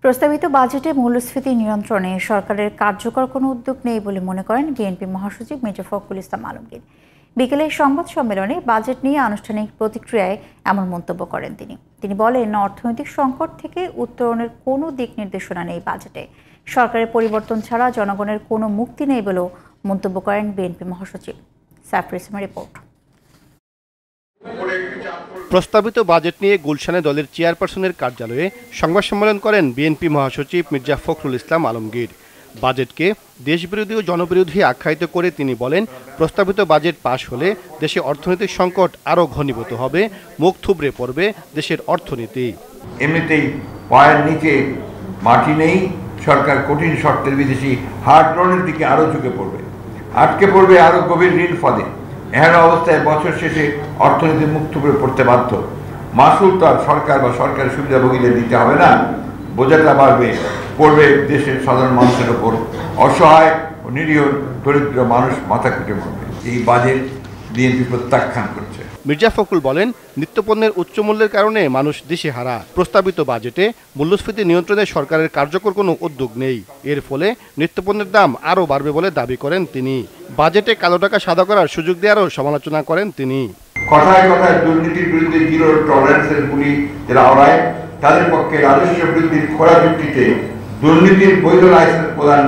প্রস্তাবিত বাজেটে মূল্যস্ফীতি নিয়ন্ত্রণে সরকারের কার্যকর কোনো উদ্যোগ নেই বলে মনে করেন বিএনপি মহাসচিব মির্জা ফখরুল ইসলাম আলমগীর। বিকেলে সংবাদ সম্মেলনে বাজেট নিয়ে আনুষ্ঠানিক প্রতিক্রিয়ায় এমন মন্তব্য করেন তিনি বলেন, অর্থনৈতিক সংকট থেকে উত্তরণের কোনো দিক নির্দেশনা নেই বাজেটে। সরকারের পরিবর্তন ছাড়া জনগণের কোনো মুক্তি নেই বলেও মন্তব্য করেন বিএনপি মহাসচিব। সাইফুল ইসলামের রিপোর্ট। প্রস্তাবিত বাজেট নিয়ে গুলশানে দলের চেয়ারপারসনের কার্যালয়ে সংবাদ সম্মেলন করেন বিএনপি মহাসচিব মির্জা ফখরুল ইসলাম আলমগীর। বাজেটকে দেশবিরোধী ও জনবিরোধী আখ্যায়িত করে তিনি বলেন, প্রস্তাবিত বাজেট পাশ হলে দেশে অর্থনৈতিক সংকট আরও ঘনীভূত হবে, মুখ থুবড়ে পড়বে দেশের অর্থনীতি। এমনিতেই পায়ের নিচে মাটি নেই, সরকার কঠিন শর্তের বিদেশি হার্ড লোনের দিকে আরও ঝুঁকে পড়বে, আটকে পড়বে আরও গভীর ঋণ ফাঁদে। এহেন অবস্থায় বছর শেষে অর্থনীতি মুখ থুবড়ে পড়তে বাধ্য। মাসুল তো আর সরকার বা সরকারের সুবিধাভোগীদের দিতে হবে না, বোঝাটা পড়বে দেশের সাধারণ মানুষের ওপর। অসহায় ও নিরীহ দরিদ্র মানুষ মাথা কুটে মরবে। এই বাজেট বিএনপি প্রত্যাখ্যান করছে। মির্জা ফখরুল বলেন, নিত্যপণ্যের উচ্চ মূল্যের কারণে মানুষ দিশেহারা। প্রস্তাবিত বাজেটে মূল্যস্ফীতি নিয়ন্ত্রণে সরকারের কার্যকর কোনো উদ্যোগ নেই। এর ফলে নিত্যপণ্যের দাম আরও বাড়বে বলে দাবি করেন তিনি। বাজেটে কালো টাকা সাদা করার সুযোগ দেওয়ারও সমালোচনা করেন তিনি। কথায় কথায় দুর্নীতির বিরুদ্ধে জিরো টলারেন্সের গুলি যারা আওড়ায়, তাদের পক্ষে রাজস্ব বৃদ্ধির খোলা ভিত্তিতে দুর্নীতির বৈধ লাইসেন্স প্রদান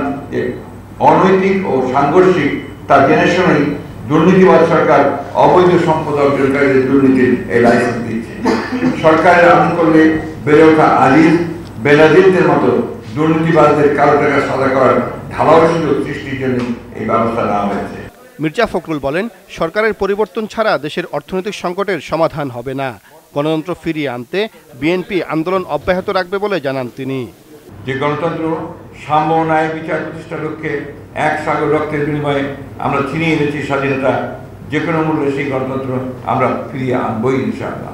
অনৈতিক ও সাংঘর্ষিক তা জেনে শুনেই দুর্নীতিবাদ সরকার অবৈধ সম্পদ অর্জনকারীদের দুর্নীতির এই লাইসেন্স দিচ্ছে। সরকারের আমল করলে বেড়ে ওঠা আজিজ বেনাজিরদের মতো দুর্নীতিবাদদের কালো টাকা সাদা করার ঢালাও সুযোগ সৃষ্টির জন্য এই ব্যবস্থা নেওয়া হয়েছে। মির্জা ফখরুল বলেন, সরকারের পরিবর্তন ছাড়া দেশের অর্থনৈতিক সংকটের সমাধান হবে না। গণতন্ত্র ফিরিয়ে আনতে বিএনপি আন্দোলন অব্যাহত রাখবে বলে জানান তিনি। যে গণতন্ত্র, সাম্য, ন্যায়, বিচার প্রতিষ্ঠার লক্ষ্যে এক সাগর রক্তের বিনিময়ে আমরা ছিনিয়ে এনেছি স্বাধীনতা, যে কোনো মূল্যে সেই গণতন্ত্র আমরা ফিরিয়ে আনবই ইনশাআল্লাহ।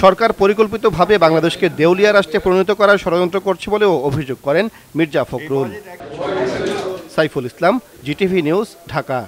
সরকার পরিকল্পিতভাবে বাংলাদেশকে দেউলিয়া রাষ্ট্রে পরিণত করার ষড়যন্ত্র করছে বলেও অভিযোগ করেন মির্জা ফখরুল। Saiful Islam, GTV news, Dhaka.